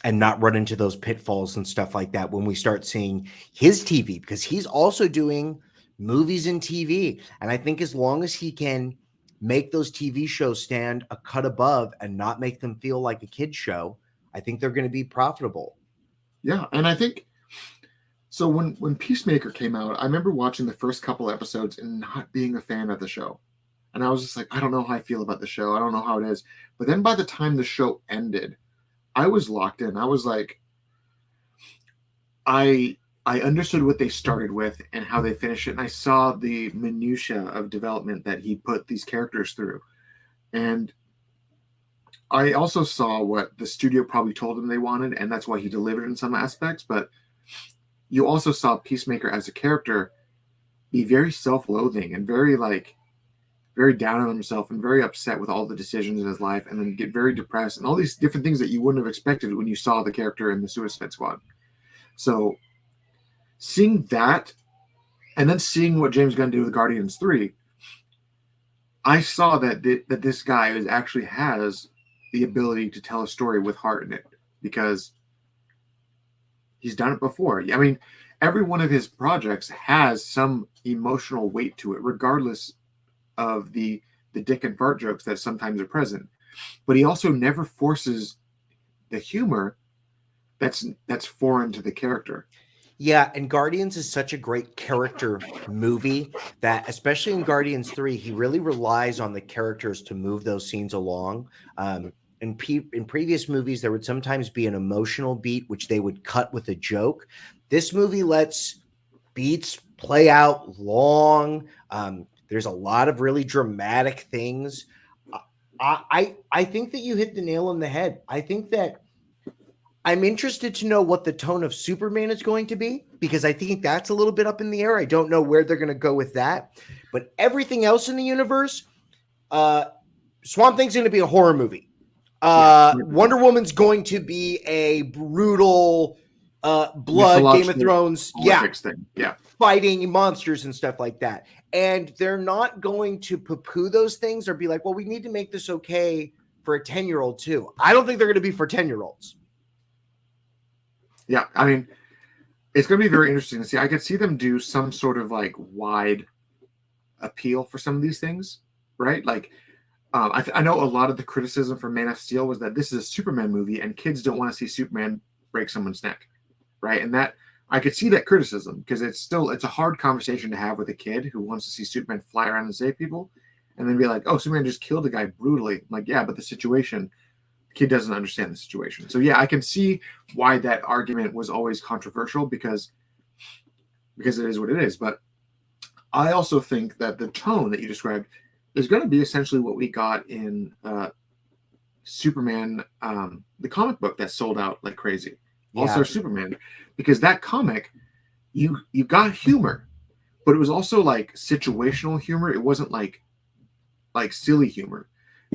and not run into those pitfalls and stuff like that when we start seeing his TV, because he's also doing movies and TV. And I think as long as he can make those TV shows stand a cut above and not make them feel like a kid's show, I think they're going to be profitable. Yeah, and I think so. When Peacemaker came out, I remember watching the first couple episodes and not being a fan of the show. And I was just like, I don't know how I feel about the show. I don't know how it is. But then by the time the show ended, I was locked in. I was like, I understood what they started with and how they finished it, and I saw the minutia of development that he put these characters through. And I also saw what the studio probably told him they wanted, and that's why he delivered in some aspects. But you also saw Peacemaker as a character be very self-loathing and very down on himself and very upset with all the decisions in his life, and then get very depressed and all these different things that you wouldn't have expected when you saw the character in the Suicide Squad. So seeing that, and then seeing what James Gunn did with Guardians 3, I saw that this guy actually has the ability to tell a story with heart in it, because he's done it before. I mean, every one of his projects has some emotional weight to it, regardless of the dick and fart jokes that sometimes are present. But he also never forces the humor that's foreign to the character. Yeah, and Guardians is such a great character movie that, especially in Guardians 3, he really relies on the characters to move those scenes along. In previous movies, there would sometimes be an emotional beat, which they would cut with a joke. This movie lets beats play out long. There's a lot of really dramatic things. I think that you hit the nail on the head. I think that I'm interested to know what the tone of Superman is going to be, because I think that's a little bit up in the air. I don't know where they're going to go with that. But everything else in the universe, Swamp Thing's going to be a horror movie. Wonder Woman's going to be a brutal blood Game of Thrones thing. Yeah, fighting monsters and stuff like that. And they're not going to poo-poo those things or be like, well, we need to make this okay for a 10-year-old too. I don't think they're going to be for 10-year-olds. Yeah, I mean, it's going to be very interesting to see. I could see them do some sort of like wide appeal for some of these things, right? Like, I know a lot of the criticism for Man of Steel was that this is a Superman movie and kids don't want to see Superman break someone's neck, right? And that I could see that criticism, because it's a hard conversation to have with a kid who wants to see Superman fly around and save people, and then be like, oh, Superman just killed a guy brutally. I'm like, yeah, but the situation, the kid doesn't understand the situation. So yeah, I can see why that argument was always controversial, because it is what it is. But I also think that the tone that you described is going to be essentially what we got in Superman, the comic book that sold out like crazy. Yeah. Also Superman, because that comic, you got humor, but it was also like situational humor. It wasn't like silly humor.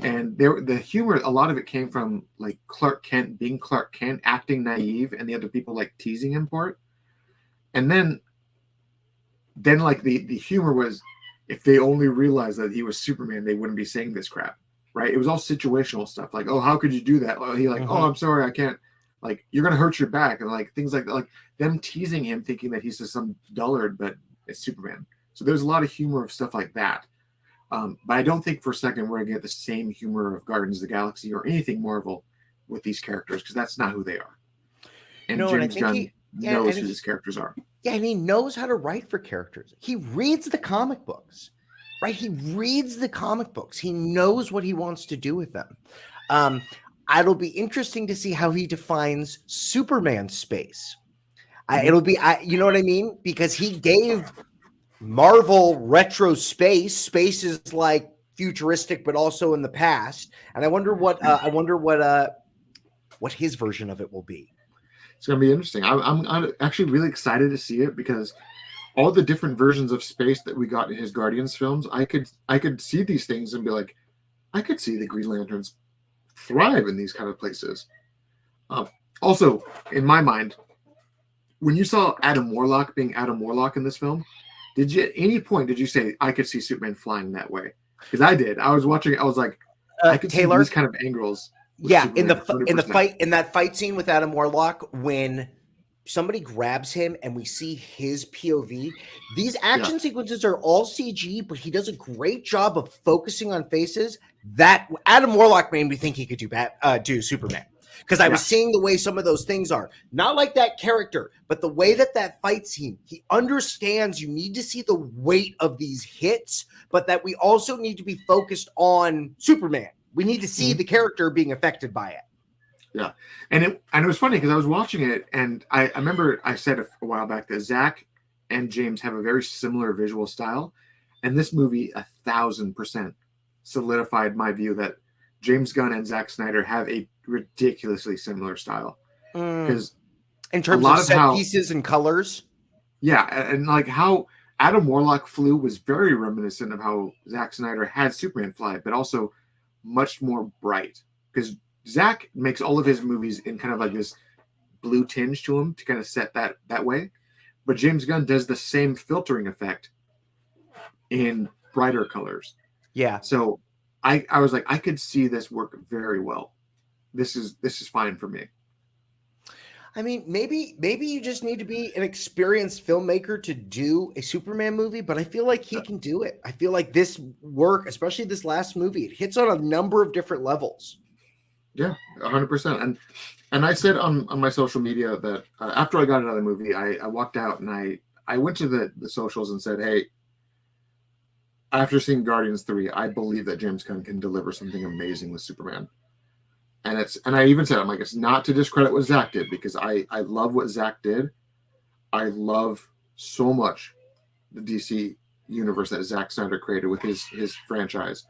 And the humor, a lot of it came from like Clark Kent being Clark Kent, acting naive, and the other people like teasing him for it. And then like the humor was, if they only realized that he was Superman, they wouldn't be saying this crap, right? It was all situational stuff, like, oh, how could you do that? Oh, he like, oh, I'm sorry, I can't. Like, you're gonna hurt your back, and like things like that. Like them teasing him, thinking that he's just some dullard, but it's Superman. So there's a lot of humor of stuff like that. But I don't think for a second we're gonna get the same humor of Guardians of the Galaxy or anything Marvel with these characters, because that's not who they are. And James Gunn knows who these characters are. Yeah, and he knows how to write for characters. He reads the comic books, right? He reads the comic books. He knows what he wants to do with them. It'll be interesting to see how he defines Superman's space. It'll be, you know what I mean? Because he gave Marvel retro space. Space is like futuristic, but also in the past. And I wonder what his version of it will be. It's going to be interesting. I'm actually really excited to see it because all the different versions of space that we got in his Guardians films, I could see these things and be like, I could see the Green Lanterns thrive in these kind of places. Also, in my mind, when you saw Adam Warlock being Adam Warlock in this film, did you at any point did you say I could see Superman flying that way? Because I did. I was watching. I was like, I could Taylor, see these kind of angles. Yeah, Superman, in that fight scene with Adam Warlock, when somebody grabs him and we see his POV, these action sequences are all CG, but he does a great job of focusing on faces. That Adam Warlock made me think he could do Superman, because I was seeing the way some of those things are not like that character, but the way that fight scene, he understands you need to see the weight of these hits, but that we also need to be focused on Superman. We need to see the character being affected by it. Yeah. And it was funny because I was watching it and I remember I said a while back that Zach and James have a very similar visual style. And this movie 1,000% solidified my view that James Gunn and Zack Snyder have a ridiculously similar style. Because in terms of set pieces and colors. Yeah. And like how Adam Warlock flew was very reminiscent of how Zack Snyder had Superman fly, but also much more bright, because Zach makes all of his movies in kind of like this blue tinge to them to kind of set that way. But James Gunn does the same filtering effect in brighter colors. Yeah. So I was like, I could see this work very well. This is fine for me. I mean, maybe you just need to be an experienced filmmaker to do a Superman movie, but I feel like he can do it. I feel like this work, especially this last movie, it hits on a number of different levels. Yeah, 100%. And I said on my social media that after I got out of the movie, I walked out and I went to the socials and said, hey, after seeing Guardians 3, I believe that James Gunn can deliver something amazing with Superman. And I even said, I'm like, it's not to discredit what Zach did, because I love what Zach did. I love so much the DC universe that Zack Snyder created with his franchise.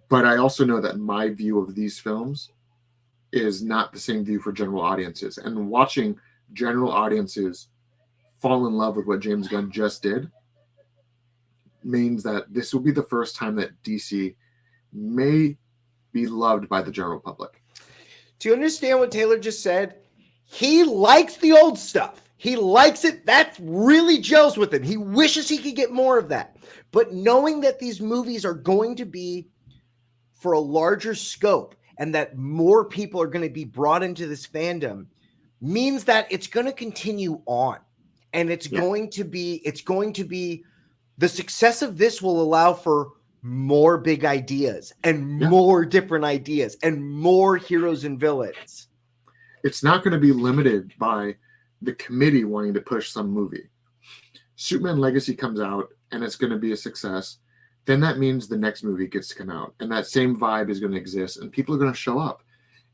But I also know that my view of these films is not the same view for general audiences. And watching general audiences fall in love with what James Gunn just did means that this will be the first time that DC may be loved by the general public. Do you understand what Taylor just said? He likes the old stuff. He likes it. That really gels with him. He wishes he could get more of that. But knowing that these movies are going to be for a larger scope and that more people are going to be brought into this fandom means that it's going to continue on. And it's going to be the success of this will allow for more big ideas and more different ideas and more heroes and villains. It's not going to be limited by the committee wanting to push some movie. Superman Legacy comes out and it's going to be a success. Then that means the next movie gets to come out and that same vibe is going to exist and people are going to show up.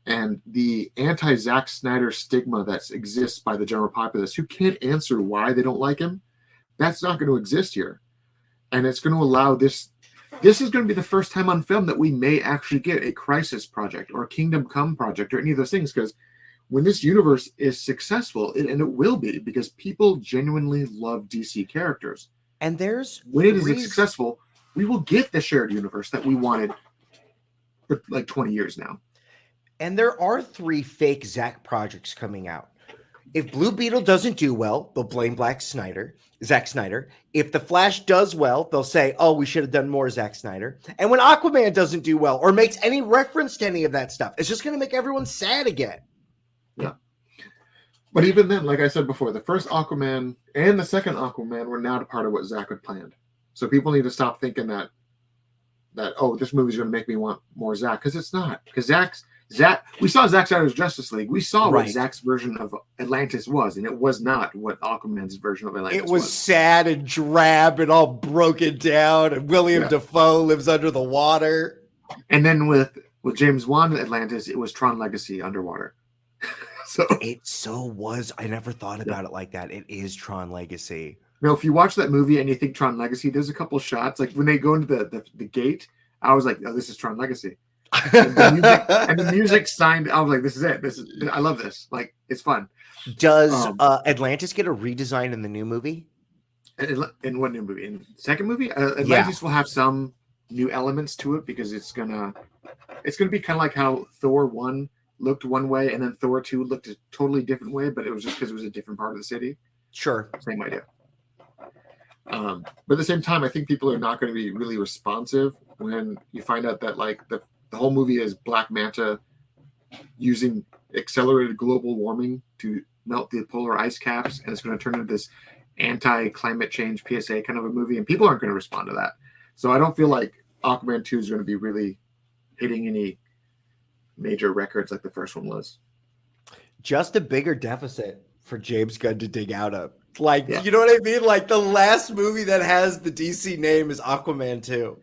And the anti-Zack Snyder stigma that exists by the general populace who can't answer why they don't like him, that's not going to exist here. And it's going to allow this is going to be the first time on film that we may actually get a Crisis project or a Kingdom Come project or any of those things, because when this universe is successful, and it will be, because people genuinely love DC characters. And when it is successful, we will get the shared universe that we wanted for like 20 years now. And there are 3 fake Zack projects coming out. If Blue Beetle doesn't do well, they'll blame Zack Snyder. If The Flash does well, they'll say, oh, we should have done more Zack Snyder. And when Aquaman doesn't do well or makes any reference to any of that stuff, it's just going to make everyone sad again. Yeah. But even then, like I said before, the first Aquaman and the second Aquaman were not a part of what Zack had planned. So people need to stop thinking that oh, this movie's going to make me want more Zack, because it's not. Because we saw Zack Snyder's Justice League. We saw what Zack's version of Atlantis was, and it was not what Aquaman's version of Atlantis was. It was sad and drab and all broken down, and William Dafoe lives under the water. And then with James Wan Atlantis, it was Tron Legacy underwater. It so was. I never thought about it like that. It is Tron Legacy. Now, if you watch that movie and you think Tron Legacy, there's a couple shots like when they go into the gate. I was like, oh, this is Tron Legacy. And the music signed. I was like, this is it. I love this. Like, it's fun. Does Atlantis get a redesign in the new movie? In what new movie? In the second movie, Atlantis will have some new elements to it because it's gonna be kind of like how Thor 1 looked one way and then Thor 2 looked a totally different way, but it was just because it was a different part of the city. Sure, same idea. But at the same time, I think people are not going to be really responsive when you find out that like the whole movie is Black Manta using accelerated global warming to melt the polar ice caps, and it's going to turn into this anti-climate change PSA kind of a movie, and people aren't going to respond to that. So I don't feel like Aquaman 2 is going to be really hitting any major records like the first one was. Just a bigger deficit for James Gunn to dig out of. Like, yeah. You know what I mean? Like, the last movie that has the DC name is Aquaman 2.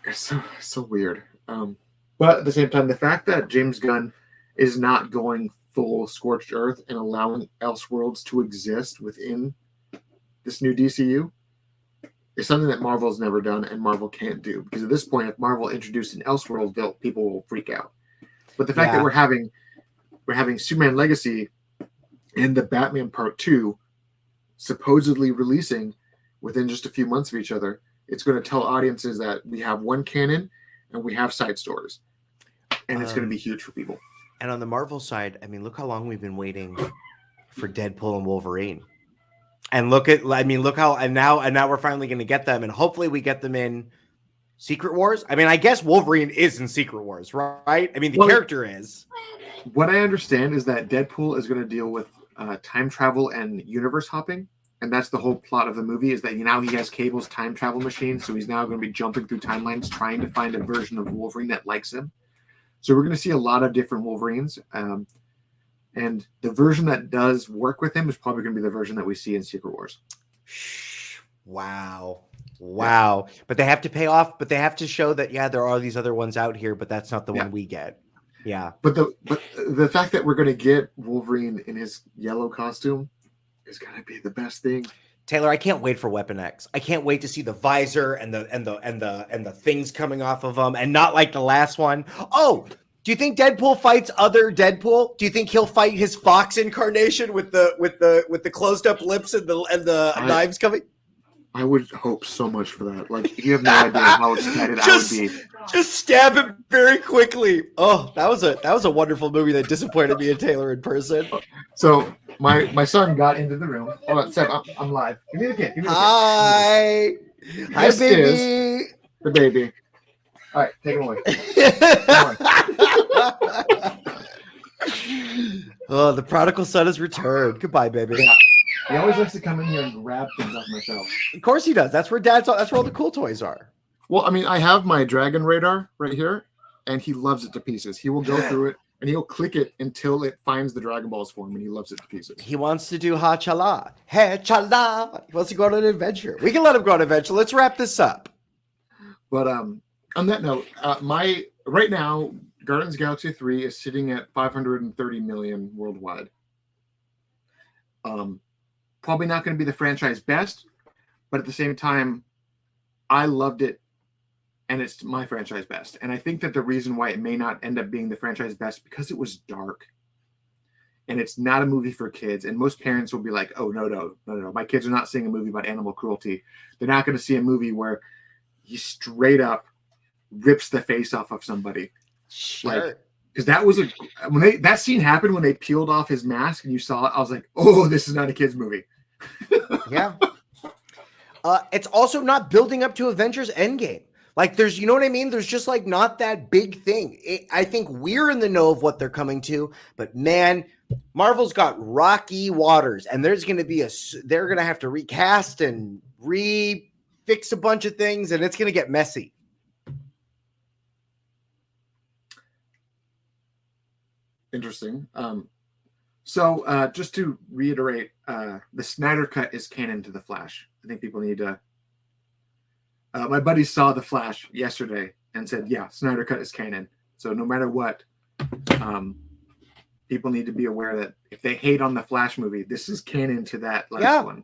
It's so weird. But at the same time, the fact that James Gunn is not going full scorched earth and allowing Elseworlds to exist within this new DCU is something that Marvel's never done and Marvel can't do. Because at this point, if Marvel introduced an Elseworld, people will freak out. But the fact that we're having Superman Legacy and the Batman Part 2 supposedly releasing within just a few months of each other, it's going to tell audiences that we have one canon and we have side stories. And it's going to be huge for people. And on the Marvel side, I mean, look how long we've been waiting for Deadpool and Wolverine. And look how, and now we're finally going to get them. And hopefully we get them in Secret Wars. I mean, I guess Wolverine is in Secret Wars, right? I mean, the character is. What I understand is that Deadpool is going to deal with time travel and universe hopping. And that's the whole plot of the movie, is that now he has Cable's time travel machine. So he's now going to be jumping through timelines, trying to find a version of Wolverine that likes him. So we're going to see a lot of different Wolverines. And the version that does work with him is probably going to be the version that we see in Secret Wars. Wow. Yeah. But they have to pay off. But they have to show that, there are these other ones out here, but that's not the one we get. Yeah. But the fact that we're going to get Wolverine in his yellow costume is going to be the best thing. Taylor, I can't wait for Weapon X. I can't wait to see the visor and the things coming off of them, and not like the last one. Oh, do you think Deadpool fights other Deadpool? Do you think he'll fight his Fox incarnation with the closed up lips and the knives coming? I would hope so much for that. Like, you have no idea how excited I would be. Just stab him very quickly. Oh, that was a wonderful movie that disappointed me and Taylor in person. So my son got into the room. Hold on, Seb, I'm live. Give me the kid. Hi, this baby. Is the baby. All right, take him away. Oh, the prodigal son has returned. Goodbye, baby. Yeah. He always likes to come in here and grab things off my shelf. Of course he does. That's where that's where all the cool toys are. Well, I mean, I have my dragon radar right here, and he loves it to pieces. He will go through it, and he'll click it until it finds the Dragon Balls for him, and he loves it to pieces. He wants to do ha-cha-la. He-cha-la. He wants to go on an adventure. We can let him go on an adventure. Let's wrap this up. But on that note, right now, Guardians of the Galaxy 3 is sitting at 530 million worldwide. Probably not going to be the franchise best, but at the same time, I loved it, and it's my franchise best. And I think that the reason why it may not end up being the franchise best because it was dark, and it's not a movie for kids. And most parents will be like, "Oh no! My kids are not seeing a movie about animal cruelty. They're not going to see a movie where he straight up rips the face off of somebody." Sure. Because that was that scene happened when they peeled off his mask and you saw it. I was like, "Oh, this is not a kids movie." Yeah. It's also not building up to Avengers Endgame. Like, there's, you know what I mean? There's just like not that big thing. I think we're in the know of what they're coming to, but man, Marvel's got rocky waters, and they're going to have to recast and fix a bunch of things, and it's going to get messy. Interesting. So just to reiterate, the Snyder Cut is canon to The Flash. I think people need to... my buddy saw The Flash yesterday and said, yeah, Snyder Cut is canon. So no matter what, people need to be aware that if they hate on the Flash movie, this is canon to that last Yeah. one.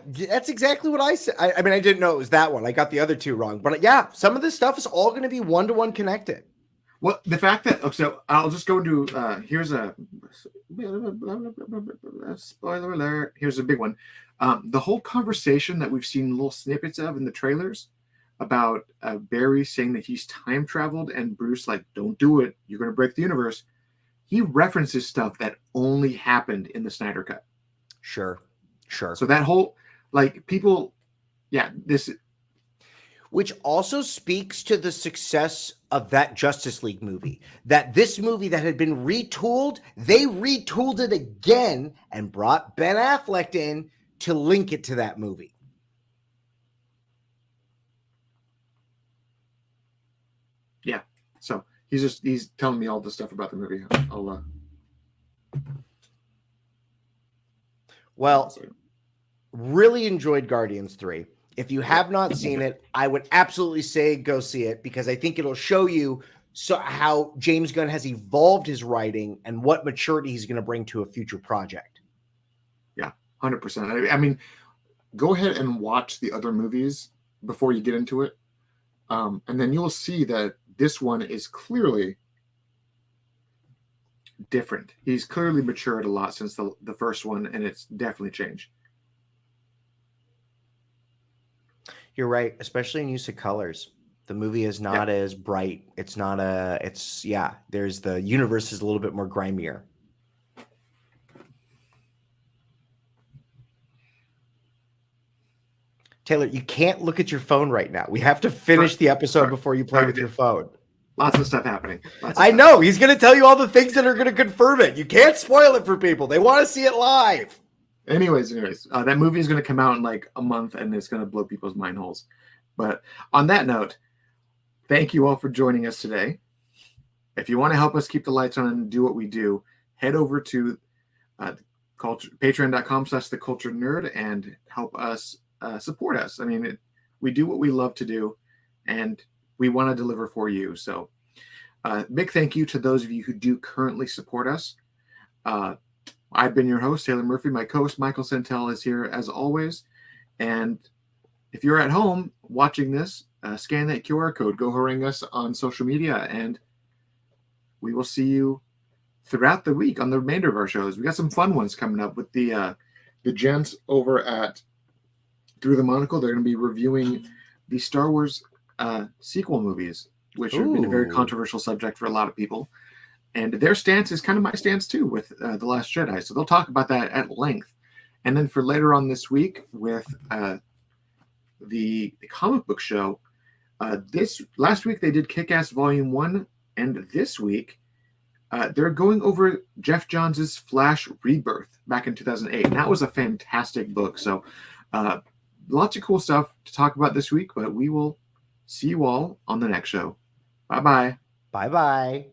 That's exactly what I said. I mean, I didn't know it was that one. I got the other two wrong. But yeah, some of this stuff is all going to be one-to-one connected. Well, the fact that so I'll just go into here's a spoiler alert. Here's a big one. The whole conversation that we've seen little snippets of in the trailers about Barry saying that he's time traveled and Bruce like, don't do it. You're going to break the universe. He references stuff that only happened in the Snyder Cut. Sure. So that whole like people, yeah, this. Which also speaks to the success of that Justice League movie. That this movie that had been retooled, they retooled it again and brought Ben Affleck in to link it to that movie. Yeah. So he's telling me all the stuff about the movie. Well, really enjoyed Guardians 3. If you have not seen it, I would absolutely say go see it because I think it'll show you how James Gunn has evolved his writing and what maturity he's going to bring to a future project. Yeah, 100%. I mean, go ahead and watch the other movies before you get into it. And then you'll see that this one is clearly different. He's clearly matured a lot since the first one, and it's definitely changed. You're right, especially in use of colors. The movie is not as bright. There's the universe is a little bit more grimier. Taylor, you can't look at your phone right now. We have to finish the episode before you play with your phone. Lots of stuff happening. I know. He's going to tell you all the things that are going to confirm it. You can't spoil it for people. They want to see it live. Anyways, that movie is going to come out in like a month, and it's going to blow people's mind holes. But on that note, thank you all for joining us today. If you want to help us keep the lights on and do what we do, head over to patreon.com/theculturenerd and help us support us. I mean, we do what we love to do, and we want to deliver for you. So big thank you to those of you who do currently support us. I've been your host, Taylor Murphy. My co-host, Michael Santel, is here as always. And if you're at home watching this, scan that QR code. Go harangue us on social media, and we will see you throughout the week on the remainder of our shows. We got some fun ones coming up with the gents over at Through the Monocle. They're going to be reviewing the Star Wars sequel movies, which have been a very controversial subject for a lot of people. And their stance is kind of my stance too with The Last Jedi. So they'll talk about that at length. And then for later on this week with the comic book show, last week they did Kick-Ass Volume 1, and this week they're going over Jeff Johns' Flash Rebirth back in 2008. And that was a fantastic book. So lots of cool stuff to talk about this week, but we will see you all on the next show. Bye-bye. Bye-bye.